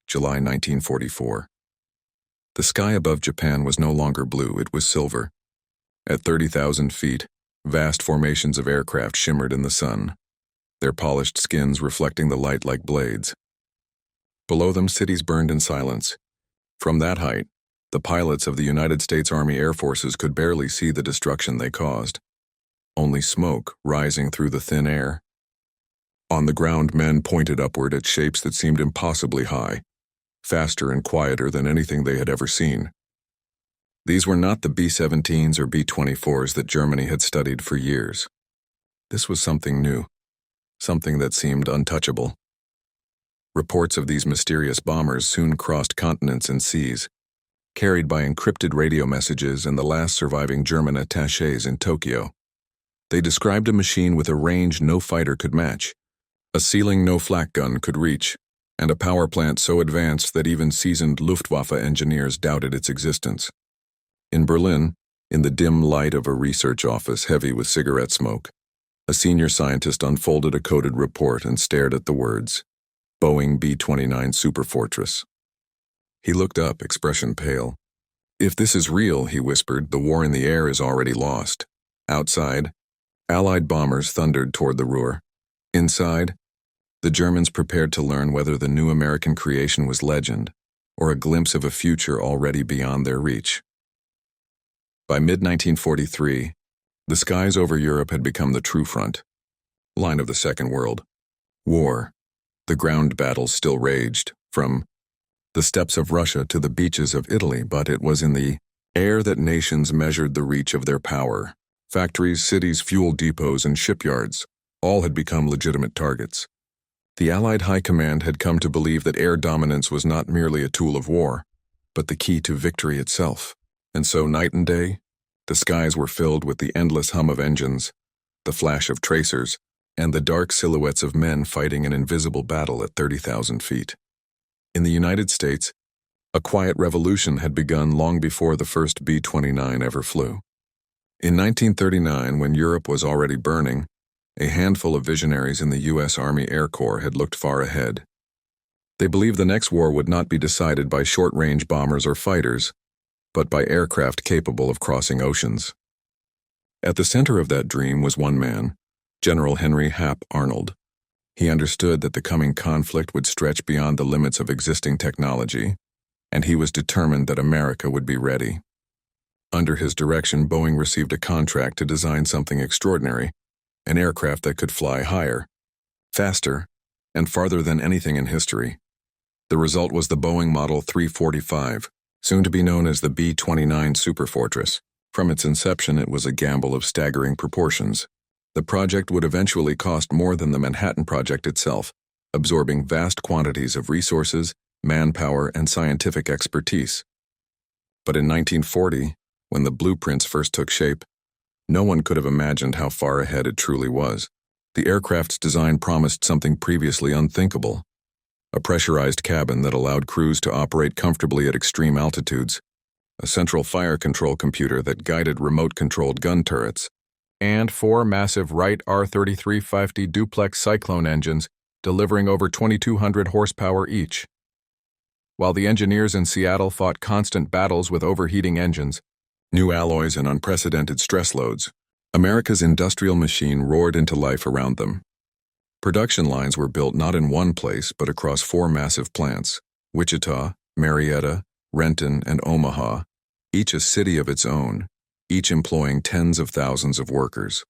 July 1944. The sky above Japan was no longer blue, it was silver. At 30,000 feet, vast formations of aircraft shimmered in the sun, their polished skins reflecting the light like blades. Below them, cities burned in silence. From that height, the pilots of the United States Army Air Forces could barely see the destruction they caused. Only smoke rising through the thin air. On the ground, men pointed upward at shapes that seemed impossibly high, faster and quieter than anything they had ever seen. These were not the B-17s or B-24s that Germany had studied for years. This was something new, something that seemed untouchable. Reports of these mysterious bombers soon crossed continents and seas, carried by encrypted radio messages and the last surviving German attachés in Tokyo. They described a machine with a range no fighter could match, a ceiling no flak gun could reach, and a power plant so advanced that even seasoned Luftwaffe engineers doubted its existence. In Berlin, in the dim light of a research office heavy with cigarette smoke, a senior scientist unfolded a coded report and stared at the words, Boeing B-29 Superfortress. He looked up, expression pale. "If this is real," he whispered, "the war in the air is already lost." Outside, Allied bombers thundered toward the Ruhr. Inside, the Germans prepared to learn whether the new American creation was legend or a glimpse of a future already beyond their reach. By mid-1943, the skies over Europe had become the true front, line of the Second World War. The ground battles still raged, from the steppes of Russia to the beaches of Italy, but it was in the air that nations measured the reach of their power. Factories, cities, fuel depots, and shipyards all had become legitimate targets. The Allied High Command had come to believe that air dominance was not merely a tool of war, but the key to victory itself. And so night and day, the skies were filled with the endless hum of engines, the flash of tracers, and the dark silhouettes of men fighting an invisible battle at 30,000 feet. In the United States, a quiet revolution had begun long before the first B-29 ever flew. In 1939, when Europe was already burning, a handful of visionaries in the U.S. Army Air Corps had looked far ahead. They believed the next war would not be decided by short-range bombers or fighters, but by aircraft capable of crossing oceans. At the center of that dream was one man, General Henry Hap Arnold. He understood that the coming conflict would stretch beyond the limits of existing technology, and he was determined that America would be ready. Under his direction, Boeing received a contract to design something extraordinary, an aircraft that could fly higher, faster, and farther than anything in history. The result was the Boeing Model 345, soon to be known as the B-29 Superfortress. From its inception, it was a gamble of staggering proportions. The project would eventually cost more than the Manhattan Project itself, absorbing vast quantities of resources, manpower, and scientific expertise. But in 1940, when the blueprints first took shape, no one could have imagined how far ahead it truly was. The aircraft's design promised something previously unthinkable: a pressurized cabin that allowed crews to operate comfortably at extreme altitudes, a central fire control computer that guided remote-controlled gun turrets, and 4 massive Wright R-3350 duplex Cyclone engines delivering over 2,200 horsepower each. While the engineers in Seattle fought constant battles with overheating engines, new alloys, and unprecedented stress loads, America's industrial machine roared into life around them. Production lines were built not in one place, but across 4 massive plants: Wichita, Marietta, Renton, and Omaha, each a city of its own, each employing tens of thousands of workers.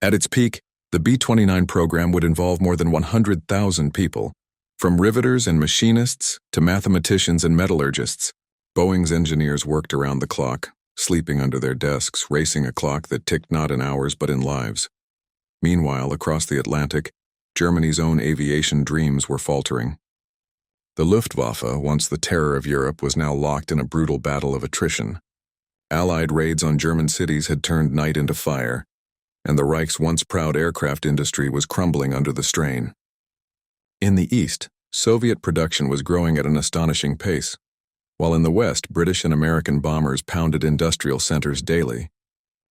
At its peak, the B-29 program would involve more than 100,000 people, from riveters and machinists to mathematicians and metallurgists. Boeing's engineers worked around the clock, sleeping under their desks, racing a clock that ticked not in hours but in lives. Meanwhile, across the Atlantic, Germany's own aviation dreams were faltering. The Luftwaffe, once the terror of Europe, was now locked in a brutal battle of attrition. Allied raids on German cities had turned night into fire, and the Reich's once proud aircraft industry was crumbling under the strain. In the East, Soviet production was growing at an astonishing pace, while in the West, British and American bombers pounded industrial centers daily.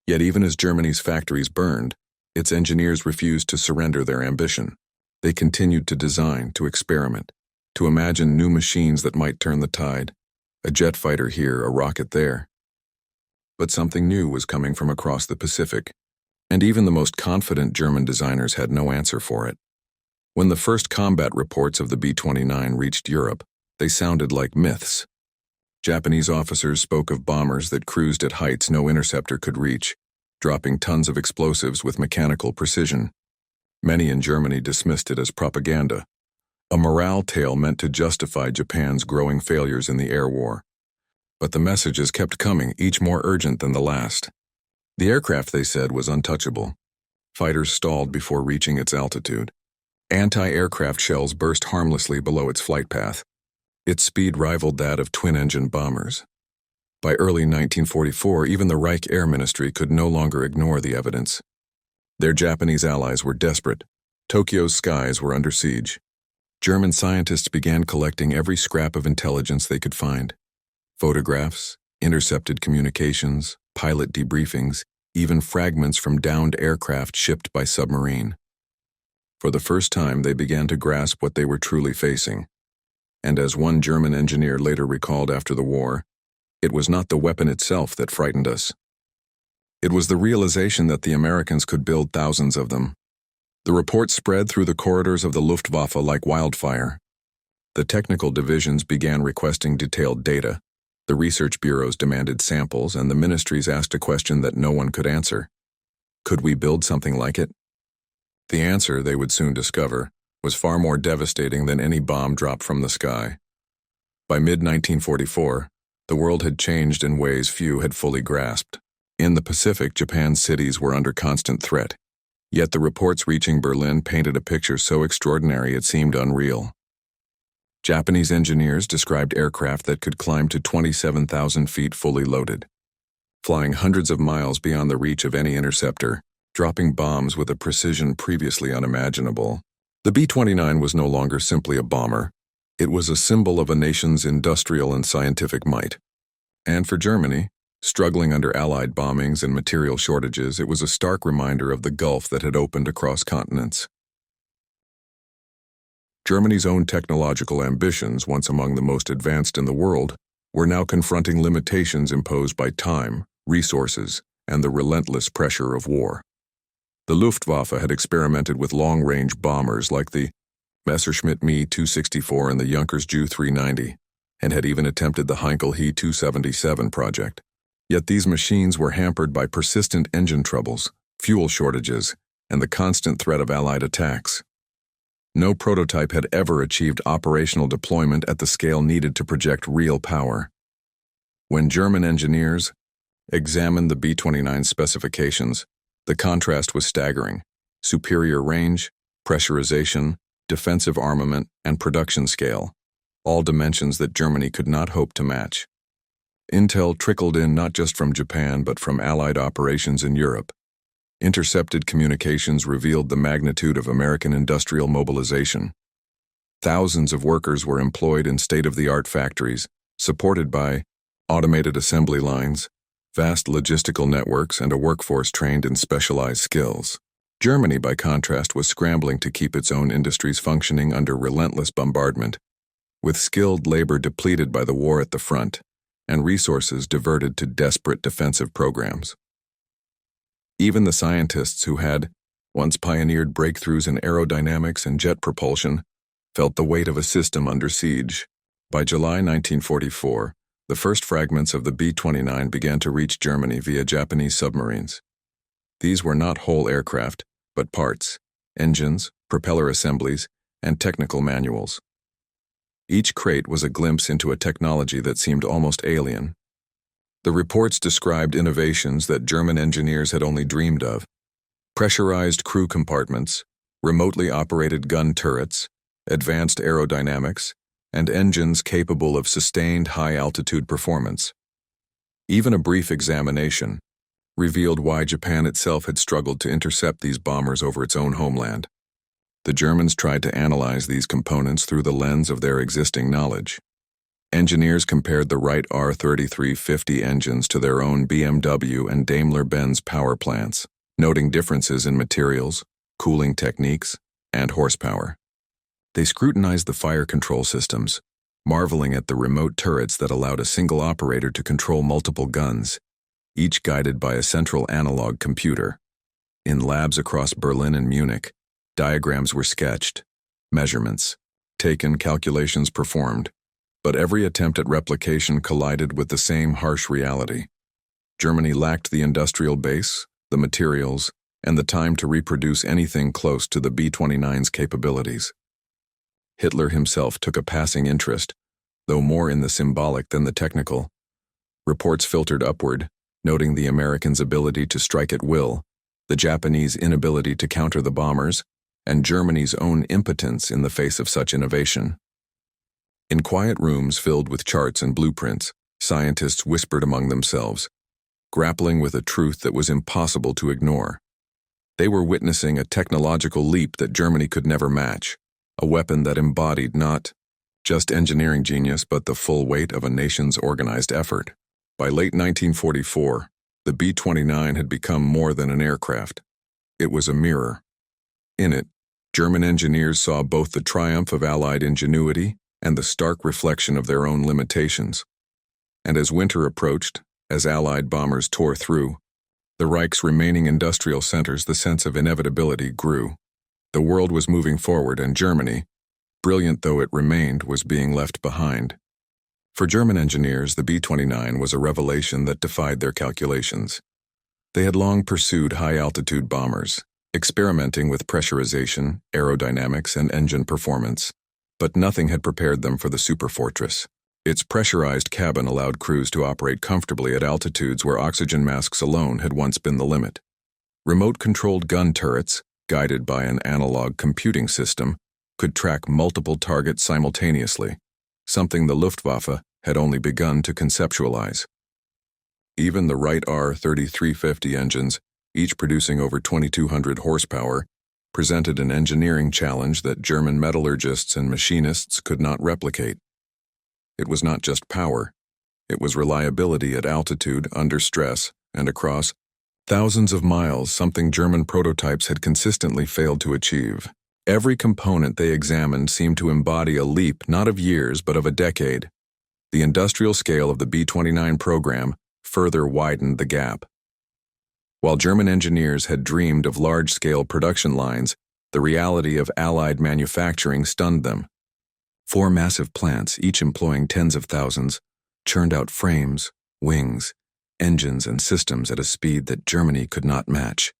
Yet even as Germany's factories burned, its engineers refused to surrender their ambition. They continued to design, to experiment, to imagine new machines that might turn the tide, a jet fighter here, a rocket there. But something new was coming from across the Pacific, and even the most confident German designers had no answer for it. When the first combat reports of the B-29 reached Europe, they sounded like myths. Japanese officers spoke of bombers that cruised at heights no interceptor could reach, dropping tons of explosives with mechanical precision. Many in Germany dismissed it as propaganda, a morale tale meant to justify Japan's growing failures in the air war. But the messages kept coming, each more urgent than the last. The aircraft, they said, was untouchable. Fighters stalled before reaching its altitude. Anti-aircraft shells burst harmlessly below its flight path. Its speed rivaled that of twin-engine bombers. By early 1944, even the Reich Air Ministry could no longer ignore the evidence. Their Japanese allies were desperate. Tokyo's skies were under siege. German scientists began collecting every scrap of intelligence they could find. Photographs, intercepted communications, pilot debriefings, even fragments from downed aircraft shipped by submarine. For the first time, they began to grasp what they were truly facing. And as one German engineer later recalled after the war, it was not the weapon itself that frightened us. It was the realization that the Americans could build thousands of them. The report spread through the corridors of the Luftwaffe like wildfire. The technical divisions began requesting detailed data. The research bureaus demanded samples, and the ministries asked a question that no one could answer. Could we build something like it? The answer, they would soon discover, was far more devastating than any bomb dropped from the sky. By mid-1944, the world had changed in ways few had fully grasped. In the Pacific, Japan's cities were under constant threat. Yet the reports reaching Berlin painted a picture so extraordinary it seemed unreal. Japanese engineers described aircraft that could climb to 27,000 feet fully loaded, flying hundreds of miles beyond the reach of any interceptor, dropping bombs with a precision previously unimaginable. The B-29 was no longer simply a bomber. It was a symbol of a nation's industrial and scientific might. And for Germany, struggling under Allied bombings and material shortages, it was a stark reminder of the gulf that had opened across continents. Germany's own technological ambitions, once among the most advanced in the world, were now confronting limitations imposed by time, resources, and the relentless pressure of war. The Luftwaffe had experimented with long-range bombers like the Messerschmitt Me-264 and the Junkers Ju-390, and had even attempted the Heinkel He-277 project. Yet these machines were hampered by persistent engine troubles, fuel shortages, and the constant threat of Allied attacks. No prototype had ever achieved operational deployment at the scale needed to project real power. When German engineers examined the B-29 specifications, the contrast was staggering: superior range, pressurization, defensive armament, and production scale, all dimensions that Germany could not hope to match. Intel trickled in not just from Japan but from Allied operations in Europe. Intercepted communications revealed the magnitude of American industrial mobilization. Thousands of workers were employed in state-of-the-art factories, supported by automated assembly lines, vast logistical networks, and a workforce trained in specialized skills. Germany, by contrast, was scrambling to keep its own industries functioning under relentless bombardment, with skilled labor depleted by the war at the front, and resources diverted to desperate defensive programs. Even the scientists who had once pioneered breakthroughs in aerodynamics and jet propulsion felt the weight of a system under siege. By July 1944, the first fragments of the B-29 began to reach Germany via Japanese submarines. These were not whole aircraft, but parts, engines, propeller assemblies, and technical manuals. Each crate was a glimpse into a technology that seemed almost alien. The reports described innovations that German engineers had only dreamed of: pressurized crew compartments, remotely operated gun turrets, advanced aerodynamics, and engines capable of sustained high-altitude performance. Even a brief examination revealed why Japan itself had struggled to intercept these bombers over its own homeland. The Germans tried to analyze these components through the lens of their existing knowledge. Engineers compared the Wright R-3350 engines to their own BMW and Daimler-Benz power plants, noting differences in materials, cooling techniques, and horsepower. They scrutinized the fire control systems, marveling at the remote turrets that allowed a single operator to control multiple guns, each guided by a central analog computer. In labs across Berlin and Munich, diagrams were sketched, measurements taken, calculations performed, but every attempt at replication collided with the same harsh reality. Germany lacked the industrial base, the materials, and the time to reproduce anything close to the B-29's capabilities. Hitler himself took a passing interest, though more in the symbolic than the technical. Reports filtered upward, noting the Americans' ability to strike at will, the Japanese inability to counter the bombers, and Germany's own impotence in the face of such innovation. In quiet rooms filled with charts and blueprints, scientists whispered among themselves, grappling with a truth that was impossible to ignore. They were witnessing a technological leap that Germany could never match, a weapon that embodied not just engineering genius but the full weight of a nation's organized effort. By late 1944, the B-29 had become more than an aircraft. It was a mirror. In it, German engineers saw both the triumph of Allied ingenuity and the stark reflection of their own limitations. And as winter approached, as Allied bombers tore through the Reich's remaining industrial centers, the sense of inevitability grew. The world was moving forward, and Germany, brilliant though it remained, was being left behind. For German engineers, the B-29 was a revelation that defied their calculations. They had long pursued high-altitude bombers, experimenting with pressurization, aerodynamics, and engine performance, but nothing had prepared them for the superfortress. Its pressurized cabin allowed crews to operate comfortably at altitudes where oxygen masks alone had once been the limit. Remote-controlled gun turrets, guided by an analog computing system, could track multiple targets simultaneously, something the Luftwaffe had only begun to conceptualize. Even the Wright R-3350 engines, each producing over 2,200 horsepower, presented an engineering challenge that German metallurgists and machinists could not replicate. It was not just power, it was reliability at altitude, under stress, and across thousands of miles, something German prototypes had consistently failed to achieve. Every component they examined seemed to embody a leap not of years but of a decade. The industrial scale of the B-29 program further widened the gap. While German engineers had dreamed of large-scale production lines, the reality of Allied manufacturing stunned them. 4 massive plants, each employing tens of thousands, churned out frames, wings, engines, and systems at a speed that Germany could not match.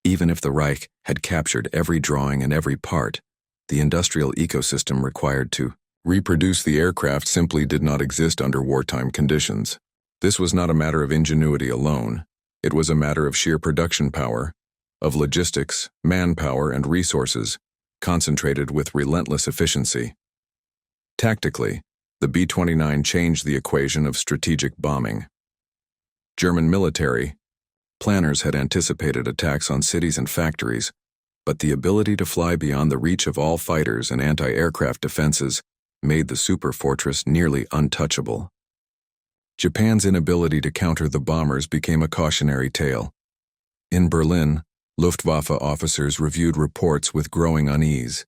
Even if the Reich had captured every drawing and every part, the industrial ecosystem required to reproduce the aircraft simply did not exist under wartime conditions. This was not a matter of ingenuity alone. It was a matter of sheer production power, of logistics, manpower, and resources, concentrated with relentless efficiency. Tactically, the B-29 changed the equation of strategic bombing. German military planners had anticipated attacks on cities and factories, but the ability to fly beyond the reach of all fighters and anti-aircraft defenses made the superfortress nearly untouchable. Japan's inability to counter the bombers became a cautionary tale. In Berlin, Luftwaffe officers reviewed reports with growing unease.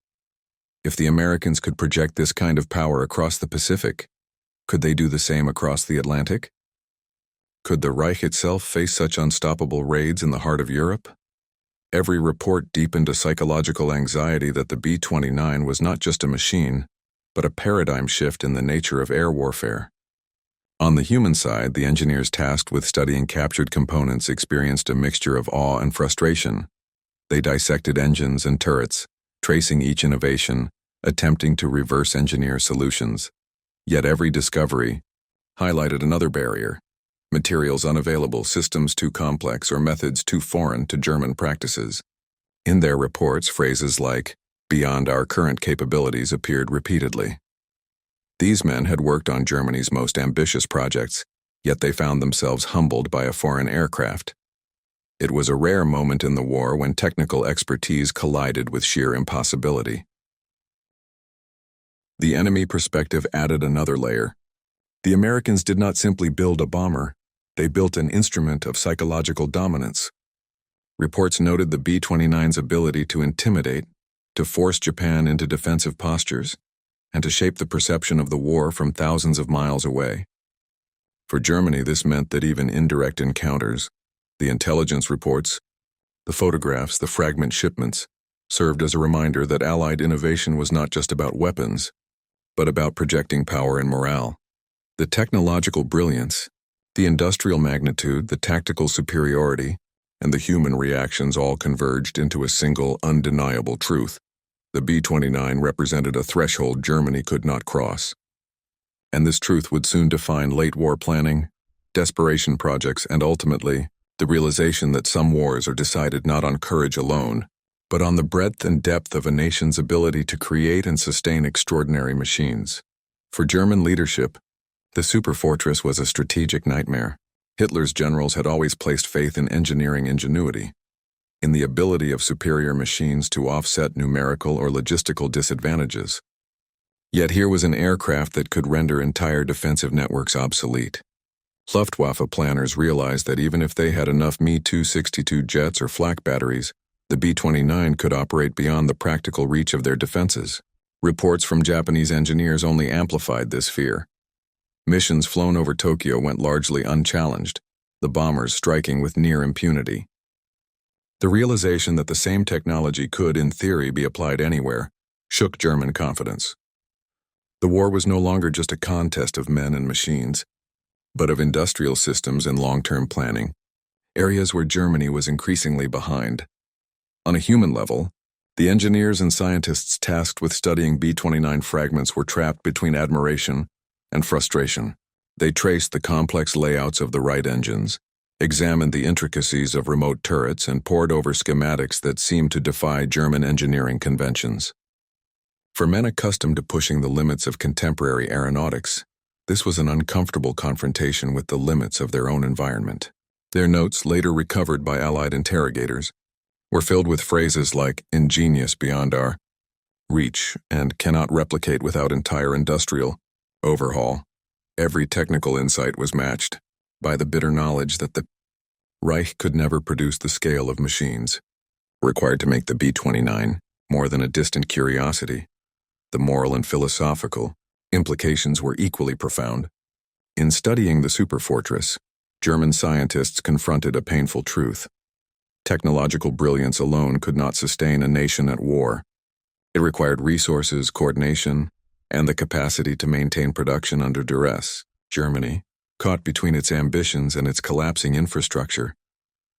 If the Americans could project this kind of power across the Pacific, could they do the same across the Atlantic? Could the Reich itself face such unstoppable raids in the heart of Europe? Every report deepened a psychological anxiety that the B-29 was not just a machine, but a paradigm shift in the nature of air warfare. On the human side, the engineers tasked with studying captured components experienced a mixture of awe and frustration. They dissected engines and turrets, tracing each innovation, attempting to reverse engineer solutions. Yet every discovery highlighted another barrier: materials unavailable, systems too complex, or methods too foreign to German practices. In their reports, phrases like "beyond our current capabilities" appeared repeatedly. These men had worked on Germany's most ambitious projects, yet they found themselves humbled by a foreign aircraft. It was a rare moment in the war when technical expertise collided with sheer impossibility. The enemy perspective added another layer. The Americans did not simply build a bomber, they built an instrument of psychological dominance. Reports noted the B-29's ability to intimidate, to force Japan into defensive postures, and to shape the perception of the war from thousands of miles away. For Germany, this meant that even indirect encounters, the intelligence reports, the photographs, the fragment shipments, served as a reminder that Allied innovation was not just about weapons, but about projecting power and morale. The technological brilliance, the industrial magnitude, the tactical superiority, and the human reactions all converged into a single, undeniable truth. The B-29 represented a threshold Germany could not cross. And this truth would soon define late war planning, desperation projects, and ultimately, the realization that some wars are decided not on courage alone, but on the breadth and depth of a nation's ability to create and sustain extraordinary machines. For German leadership, the superfortress was a strategic nightmare. Hitler's generals had always placed faith in engineering ingenuity, in the ability of superior machines to offset numerical or logistical disadvantages. Yet here was an aircraft that could render entire defensive networks obsolete. Luftwaffe planners realized that even if they had enough Me-262 jets or flak batteries, the B-29 could operate beyond the practical reach of their defenses. Reports from Japanese engineers only amplified this fear. Missions flown over Tokyo went largely unchallenged, the bombers striking with near impunity. The realization that the same technology could, in theory, be applied anywhere shook German confidence. The war was no longer just a contest of men and machines, but of industrial systems and long-term planning, areas where Germany was increasingly behind. On a human level, the engineers and scientists tasked with studying B-29 fragments were trapped between admiration and frustration. They traced the complex layouts of the right engines, examined the intricacies of remote turrets, and pored over schematics that seemed to defy German engineering conventions. For men accustomed to pushing the limits of contemporary aeronautics, this was an uncomfortable confrontation with the limits of their own environment. Their notes, later recovered by Allied interrogators, were filled with phrases like ingenious beyond our reach and cannot replicate without entire industrial overhaul. Every technical insight was matched by the bitter knowledge that the Reich could never produce the scale of machines required to make the B-29 more than a distant curiosity. The moral and philosophical implications were equally profound. In studying the superfortress, German scientists confronted a painful truth. Technological brilliance alone could not sustain a nation at war. It required resources, coordination, and the capacity to maintain production under duress. Germany, caught between its ambitions and its collapsing infrastructure,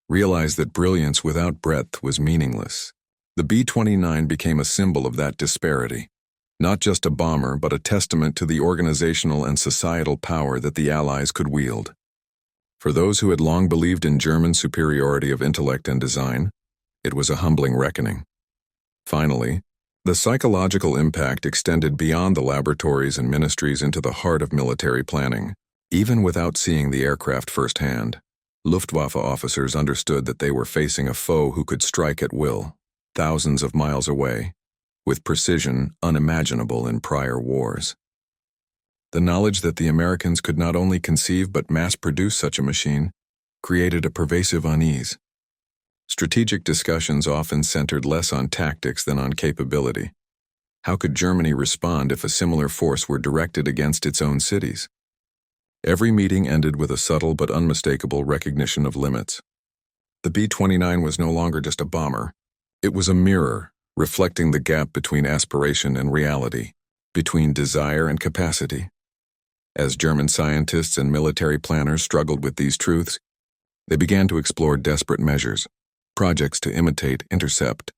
realized that brilliance without breadth was meaningless. The B-29 became a symbol of that disparity. Not just a bomber, but a testament to the organizational and societal power that the Allies could wield. For those who had long believed in German superiority of intellect and design, it was a humbling reckoning. Finally, the psychological impact extended beyond the laboratories and ministries into the heart of military planning. Even without seeing the aircraft firsthand, Luftwaffe officers understood that they were facing a foe who could strike at will, thousands of miles away, with precision unimaginable in prior wars. The knowledge that the Americans could not only conceive but mass-produce such a machine created a pervasive unease. Strategic discussions often centered less on tactics than on capability. How could Germany respond if a similar force were directed against its own cities? Every meeting ended with a subtle but unmistakable recognition of limits. The B-29 was no longer just a bomber. It was a mirror, reflecting the gap between aspiration and reality, between desire and capacity. As German scientists and military planners struggled with these truths, they began to explore desperate measures, projects to imitate, intercept,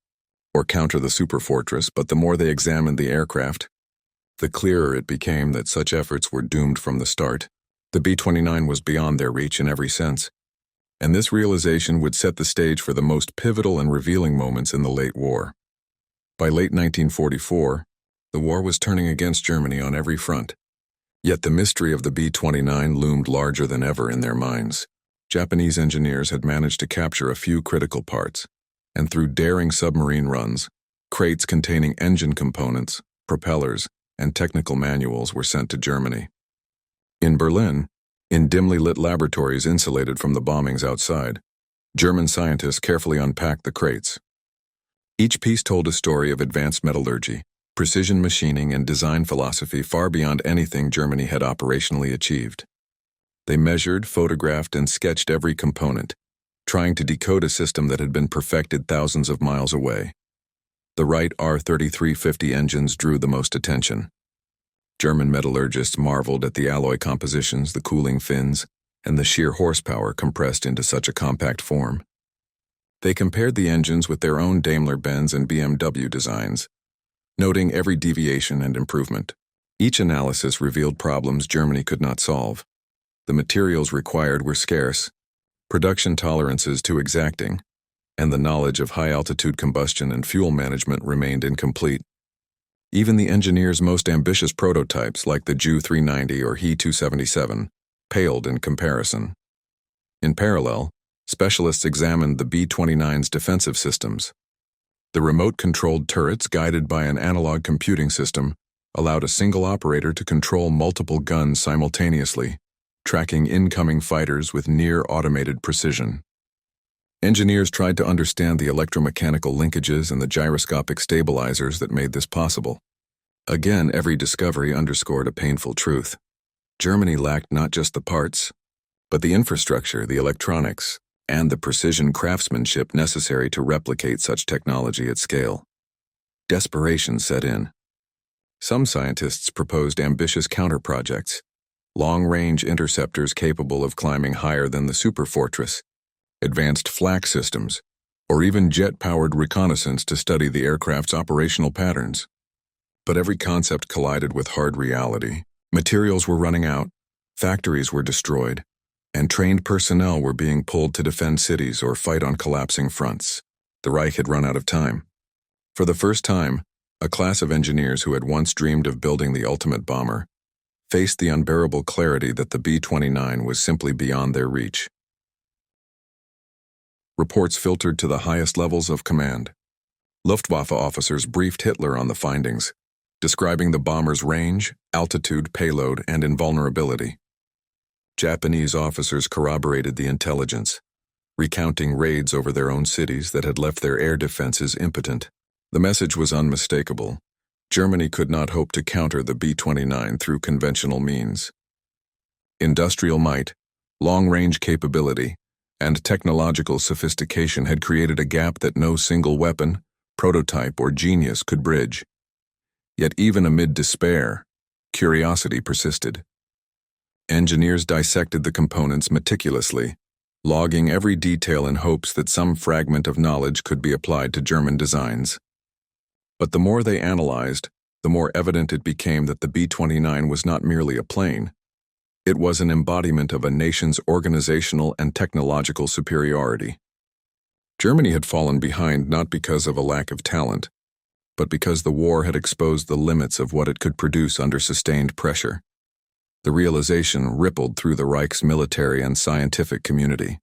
or counter the superfortress. But the more they examined the aircraft, the clearer it became that such efforts were doomed from the start. The B-29 was beyond their reach in every sense, and this realization would set the stage for the most pivotal and revealing moments in the late war. By late 1944, the war was turning against Germany on every front. Yet the mystery of the B-29 loomed larger than ever in their minds. Japanese engineers had managed to capture a few critical parts, and through daring submarine runs, crates containing engine components, propellers, and technical manuals were sent to Germany. In Berlin, in dimly lit laboratories insulated from the bombings outside, German scientists carefully unpacked the crates. Each piece told a story of advanced metallurgy, precision machining, and design philosophy far beyond anything Germany had operationally achieved. They measured, photographed, and sketched every component, trying to decode a system that had been perfected thousands of miles away. The Wright R-3350 engines drew the most attention. German metallurgists marveled at the alloy compositions, the cooling fins, and the sheer horsepower compressed into such a compact form. They compared the engines with their own Daimler-Benz and BMW designs, noting every deviation and improvement. Each analysis revealed problems Germany could not solve. The materials required were scarce, production tolerances too exacting, and the knowledge of high-altitude combustion and fuel management remained incomplete. Even the engineers' most ambitious prototypes, like the Ju-390 or He-277, paled in comparison. In parallel, specialists examined the B-29's defensive systems. The remote-controlled turrets, guided by an analog computing system, allowed a single operator to control multiple guns simultaneously, tracking incoming fighters with near-automated precision. Engineers tried to understand the electromechanical linkages and the gyroscopic stabilizers that made this possible. Again, every discovery underscored a painful truth. Germany lacked not just the parts, but the infrastructure, the electronics, and the precision craftsmanship necessary to replicate such technology at scale. Desperation set in. Some scientists proposed ambitious counter-projects, long-range interceptors capable of climbing higher than the superfortress, advanced flak systems, or even jet-powered reconnaissance to study the aircraft's operational patterns. But every concept collided with hard reality. Materials were running out, factories were destroyed, and trained personnel were being pulled to defend cities or fight on collapsing fronts. The Reich had run out of time. For the first time, a class of engineers who had once dreamed of building the ultimate bomber faced the unbearable clarity that the B-29 was simply beyond their reach. Reports filtered to the highest levels of command. Luftwaffe officers briefed Hitler on the findings, describing the bomber's range, altitude, payload, and invulnerability. Japanese officers corroborated the intelligence, recounting raids over their own cities that had left their air defenses impotent. The message was unmistakable. Germany could not hope to counter the B-29 through conventional means. Industrial might, long-range capability, and technological sophistication had created a gap that no single weapon, prototype, or genius could bridge. Yet even amid despair, curiosity persisted. Engineers dissected the components meticulously, logging every detail in hopes that some fragment of knowledge could be applied to German designs. But the more they analyzed, the more evident it became that the B-29 was not merely a plane. It was an embodiment of a nation's organizational and technological superiority. Germany had fallen behind not because of a lack of talent, but because the war had exposed the limits of what it could produce under sustained pressure. The realization rippled through the Reich's military and scientific community.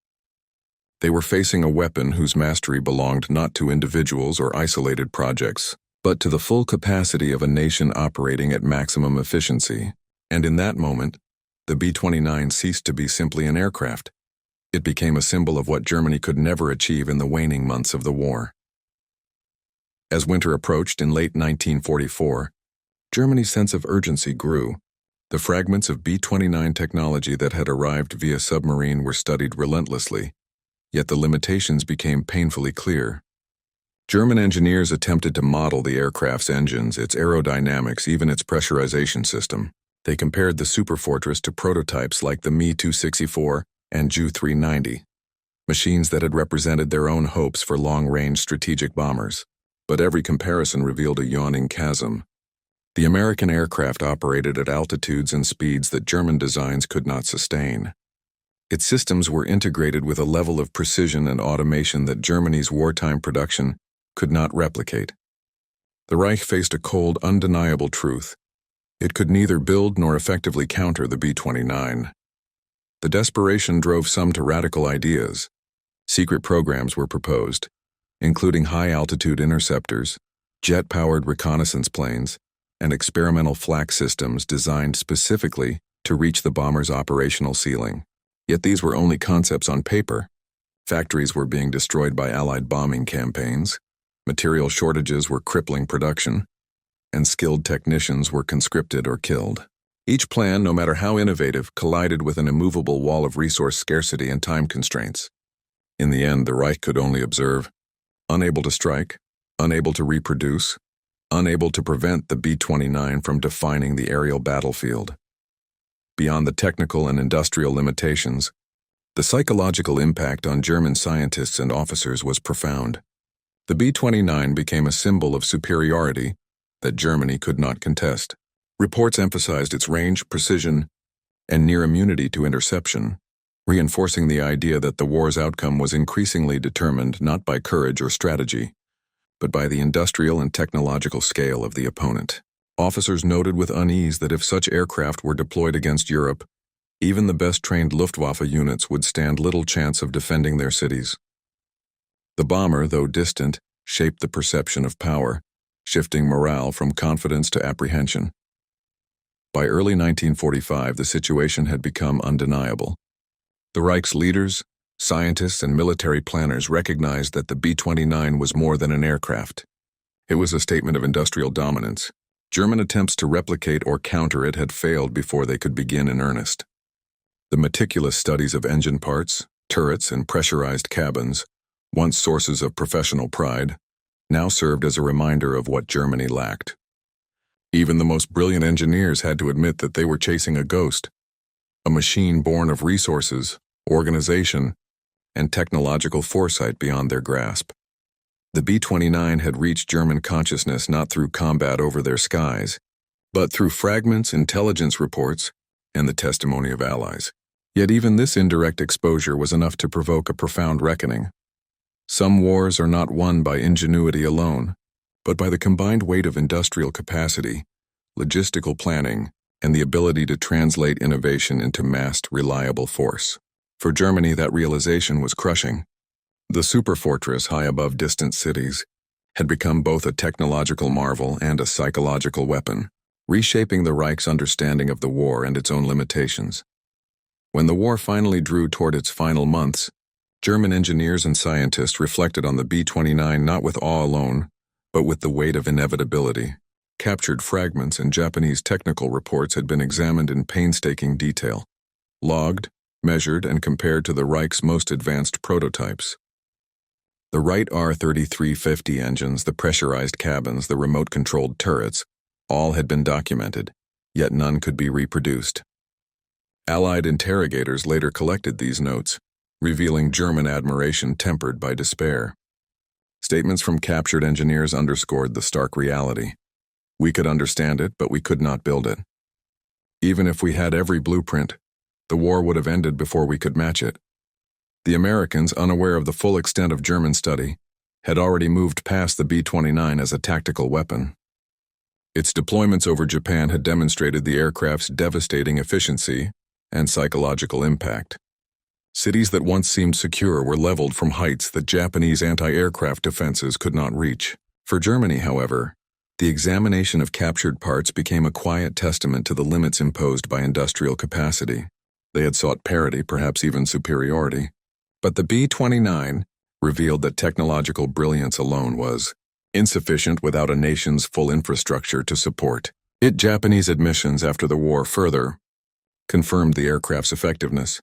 They were facing a weapon whose mastery belonged not to individuals or isolated projects, but to the full capacity of a nation operating at maximum efficiency. And in that moment, the B-29 ceased to be simply an aircraft. It became a symbol of what Germany could never achieve in the waning months of the war. As winter approached in late 1944, Germany's sense of urgency grew. The fragments of B-29 technology that had arrived via submarine were studied relentlessly, yet the limitations became painfully clear. German engineers attempted to model the aircraft's engines, its aerodynamics, even its pressurization system. They compared the superfortress to prototypes like the Me-264 and Ju-390, machines that had represented their own hopes for long-range strategic bombers. But every comparison revealed a yawning chasm. The American aircraft operated at altitudes and speeds that German designs could not sustain. Its systems were integrated with a level of precision and automation that Germany's wartime production could not replicate. The Reich faced a cold, undeniable truth. It could neither build nor effectively counter the B-29. The desperation drove some to radical ideas. Secret programs were proposed, including high-altitude interceptors, jet-powered reconnaissance planes, and experimental flak systems designed specifically to reach the bomber's operational ceiling. Yet these were only concepts on paper. Factories were being destroyed by Allied bombing campaigns. Material shortages were crippling production, and skilled technicians were conscripted or killed. Each plan, no matter how innovative, collided with an immovable wall of resource scarcity and time constraints. In the end, the Reich could only observe, unable to strike, unable to reproduce, unable to prevent the B-29 from defining the aerial battlefield. Beyond the technical and industrial limitations, the psychological impact on German scientists and officers was profound. The B-29 became a symbol of superiority that Germany could not contest. Reports emphasized its range, precision, and near immunity to interception, reinforcing the idea that the war's outcome was increasingly determined not by courage or strategy, but by the industrial and technological scale of the opponent. Officers noted with unease that if such aircraft were deployed against Europe, even the best-trained Luftwaffe units would stand little chance of defending their cities. The bomber, though distant, shaped the perception of power, shifting morale from confidence to apprehension. By early 1945, the situation had become undeniable. The Reich's leaders, scientists, and military planners recognized that the B-29 was more than an aircraft. It was a statement of industrial dominance. German attempts to replicate or counter it had failed before they could begin in earnest. The meticulous studies of engine parts, turrets, and pressurized cabins, once sources of professional pride, now served as a reminder of what Germany lacked. Even the most brilliant engineers had to admit that they were chasing a ghost, a machine born of resources, organization, and technological foresight beyond their grasp. The B-29 had reached German consciousness not through combat over their skies, but through fragments, intelligence reports, and the testimony of allies. Yet even this indirect exposure was enough to provoke a profound reckoning. Some wars are not won by ingenuity alone, but by the combined weight of industrial capacity, logistical planning, and the ability to translate innovation into massed, reliable force. For Germany, that realization was crushing. The superfortress high above distant cities had become both a technological marvel and a psychological weapon, reshaping the Reich's understanding of the war and its own limitations. When the war finally drew toward its final months, German engineers and scientists reflected on the B-29 not with awe alone, but with the weight of inevitability. Captured fragments and Japanese technical reports had been examined in painstaking detail, logged, measured, and compared to the Reich's most advanced prototypes. The Wright R-3350 engines, the pressurized cabins, the remote-controlled turrets, all had been documented, yet none could be reproduced. Allied interrogators later collected these notes, revealing German admiration tempered by despair. Statements from captured engineers underscored the stark reality. We could understand it, but we could not build it. Even if we had every blueprint, the war would have ended before we could match it. The Americans, unaware of the full extent of German study, had already moved past the B-29 as a tactical weapon. Its deployments over Japan had demonstrated the aircraft's devastating efficiency and psychological impact. Cities that once seemed secure were leveled from heights that Japanese anti-aircraft defenses could not reach. For Germany, however, the examination of captured parts became a quiet testament to the limits imposed by industrial capacity. They had sought parity, perhaps even superiority. But the B-29 revealed that technological brilliance alone was insufficient without a nation's full infrastructure to support it. Japanese admissions after the war further confirmed the aircraft's effectiveness.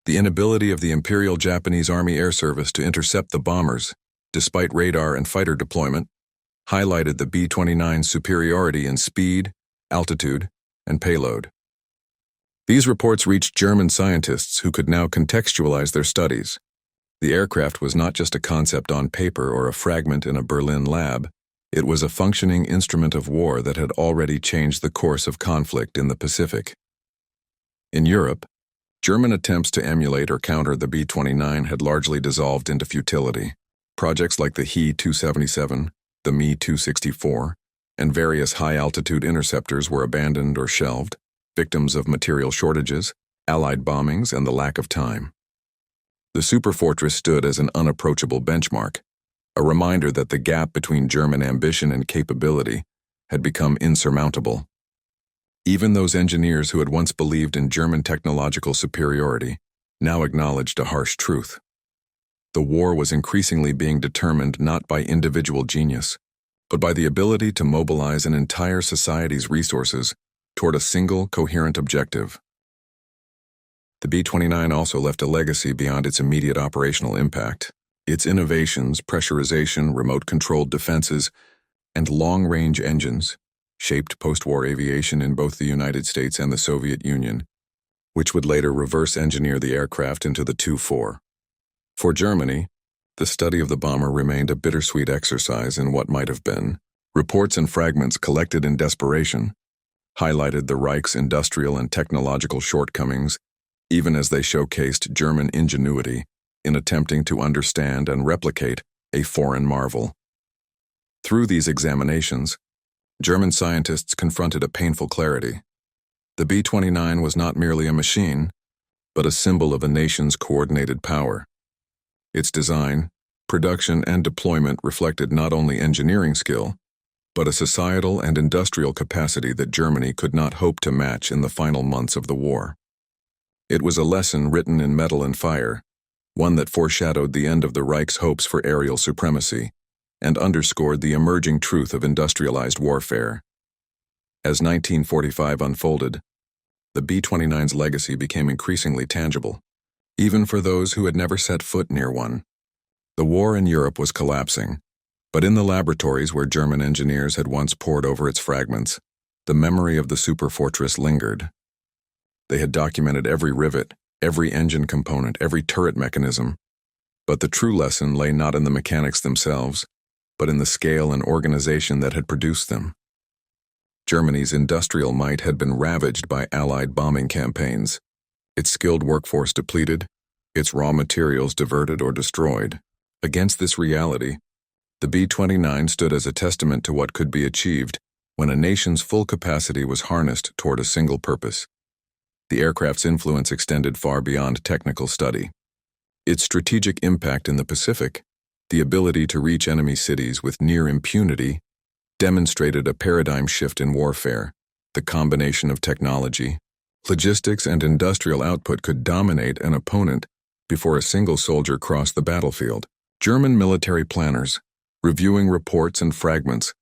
The inability of the Imperial Japanese Army Air Service to intercept the bombers, despite radar and fighter deployment, highlighted the B-29's superiority in speed, altitude, and payload. These reports reached German scientists who could now contextualize their studies. The aircraft was not just a concept on paper or a fragment in a Berlin lab. It was a functioning instrument of war that had already changed the course of conflict in the Pacific. In Europe, German attempts to emulate or counter the B-29 had largely dissolved into futility. Projects like the He-277, the Me-264, and various high-altitude interceptors were abandoned or shelved, victims of material shortages, Allied bombings, and the lack of time. The superfortress stood as an unapproachable benchmark, a reminder that the gap between German ambition and capability had become insurmountable. Even those engineers who had once believed in German technological superiority now acknowledged a harsh truth. The war was increasingly being determined not by individual genius, but by the ability to mobilize an entire society's resources toward a single, coherent objective. The B-29 also left a legacy beyond its immediate operational impact. Its innovations, pressurization, remote-controlled defenses, and long-range engines shaped post-war aviation in both the United States and the Soviet Union, which would later reverse-engineer the aircraft into the Tu-4. For Germany, the study of the bomber remained a bittersweet exercise in what might have been. Reports and fragments collected in desperation highlighted the Reich's industrial and technological shortcomings, even as they showcased German ingenuity in attempting to understand and replicate a foreign marvel. Through these examinations, German scientists confronted a painful clarity. The B-29 was not merely a machine, but a symbol of a nation's coordinated power. Its design, production, and deployment reflected not only engineering skill, but a societal and industrial capacity that Germany could not hope to match in the final months of the war. It was a lesson written in metal and fire, one that foreshadowed the end of the Reich's hopes for aerial supremacy and underscored the emerging truth of industrialized warfare. As 1945 unfolded, the B-29's legacy became increasingly tangible, even for those who had never set foot near one. The war in Europe was collapsing, but in the laboratories where German engineers had once pored over its fragments, the memory of the superfortress lingered. They had documented every rivet, every engine component, every turret mechanism, but the true lesson lay not in the mechanics themselves, but in the scale and organization that had produced them. Germany's industrial might had been ravaged by Allied bombing campaigns, its skilled workforce depleted, its raw materials diverted or destroyed. Against this reality, the B-29 stood as a testament to what could be achieved when a nation's full capacity was harnessed toward a single purpose. The aircraft's influence extended far beyond technical study. Its strategic impact in the Pacific, the ability to reach enemy cities with near impunity, demonstrated a paradigm shift in warfare. The combination of technology, logistics, and industrial output could dominate an opponent before a single soldier crossed the battlefield. German military planners, reviewing reports and fragments,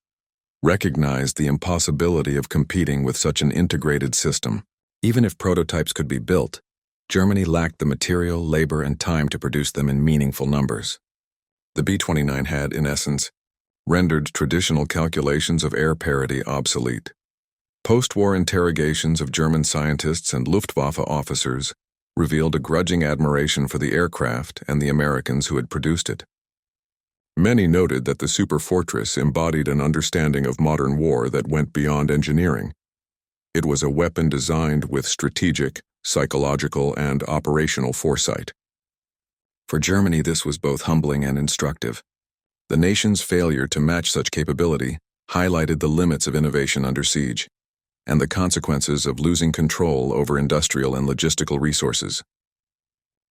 recognized the impossibility of competing with such an integrated system. Even if prototypes could be built, Germany lacked the material, labor, and time to produce them in meaningful numbers. The B-29 had, in essence, rendered traditional calculations of air parity obsolete. Post-war interrogations of German scientists and Luftwaffe officers revealed a grudging admiration for the aircraft and the Americans who had produced it. Many noted that the superfortress embodied an understanding of modern war that went beyond engineering. It was a weapon designed with strategic, psychological, and operational foresight. For Germany, this was both humbling and instructive. The nation's failure to match such capability highlighted the limits of innovation under siege and the consequences of losing control over industrial and logistical resources.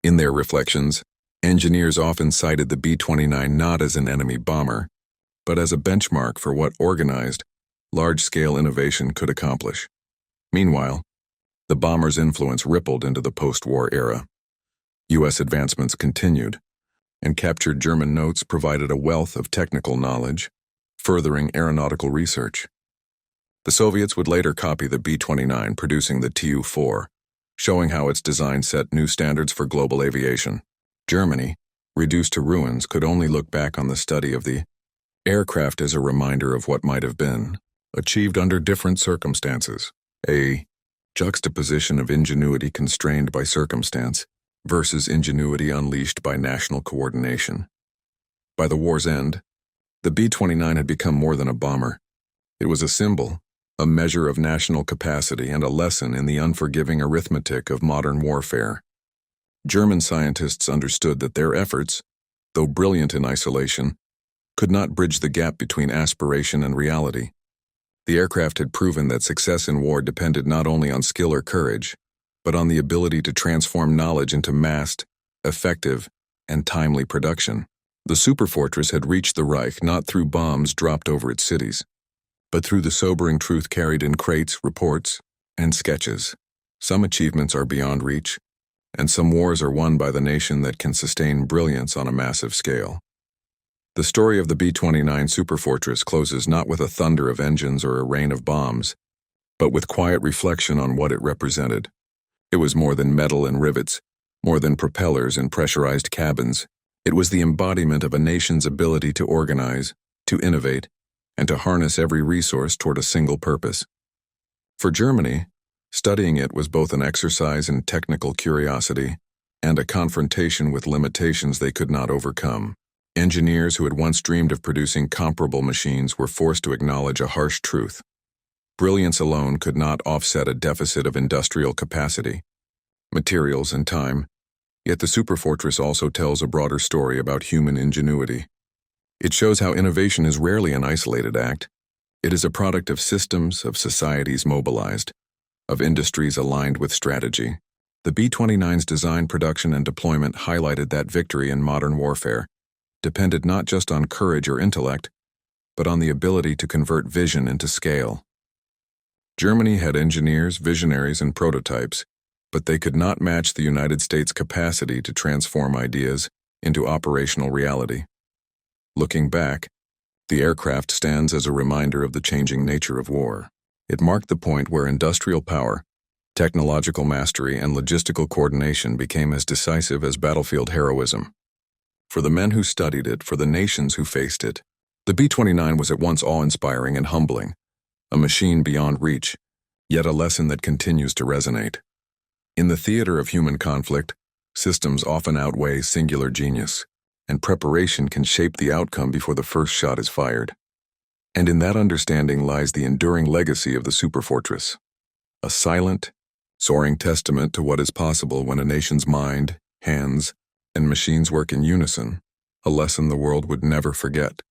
In their reflections, engineers often cited the B-29 not as an enemy bomber, but as a benchmark for what organized, large-scale innovation could accomplish. Meanwhile, the bomber's influence rippled into the post-war era. U.S. advancements continued, and captured German notes provided a wealth of technical knowledge, furthering aeronautical research. The Soviets would later copy the B-29, producing the Tu-4, showing how its design set new standards for global aviation. Germany, reduced to ruins, could only look back on the study of the aircraft as a reminder of what might have been, achieved under different circumstances, a juxtaposition of ingenuity constrained by circumstance versus ingenuity unleashed by national coordination. By the war's end, the B-29 had become more than a bomber. It was a symbol, a measure of national capacity, and a lesson in the unforgiving arithmetic of modern warfare. German scientists understood that their efforts, though brilliant in isolation, could not bridge the gap between aspiration and reality. The aircraft had proven that success in war depended not only on skill or courage, but on the ability to transform knowledge into massed, effective, and timely production. The superfortress had reached the Reich not through bombs dropped over its cities, but through the sobering truth carried in crates, reports, and sketches. Some achievements are beyond reach, and some wars are won by the nation that can sustain brilliance on a massive scale. The story of the B-29 superfortress closes not with a thunder of engines or a rain of bombs, but with quiet reflection on what it represented. It was more than metal and rivets, more than propellers and pressurized cabins. It was the embodiment of a nation's ability to organize, to innovate, and to harness every resource toward a single purpose. For Germany, studying it was both an exercise in technical curiosity and a confrontation with limitations they could not overcome. Engineers who had once dreamed of producing comparable machines were forced to acknowledge a harsh truth. Brilliance alone could not offset a deficit of industrial capacity, materials, and time, yet the superfortress also tells a broader story about human ingenuity. It shows how innovation is rarely an isolated act. It is a product of systems, of societies mobilized, of industries aligned with strategy. The B-29's design, production, and deployment highlighted that victory in modern warfare depended not just on courage or intellect, but on the ability to convert vision into scale. Germany had engineers, visionaries, and prototypes, but they could not match the United States' capacity to transform ideas into operational reality. Looking back, the aircraft stands as a reminder of the changing nature of war. It marked the point where industrial power, technological mastery, and logistical coordination became as decisive as battlefield heroism. For the men who studied it, for the nations who faced it, the B-29 was at once awe-inspiring and humbling, a machine beyond reach, yet a lesson that continues to resonate. In the theater of human conflict, systems often outweigh singular genius, and preparation can shape the outcome before the first shot is fired. And in that understanding lies the enduring legacy of the superfortress, a silent, soaring testament to what is possible when a nation's mind, hands, and machines work in unison, a lesson the world would never forget.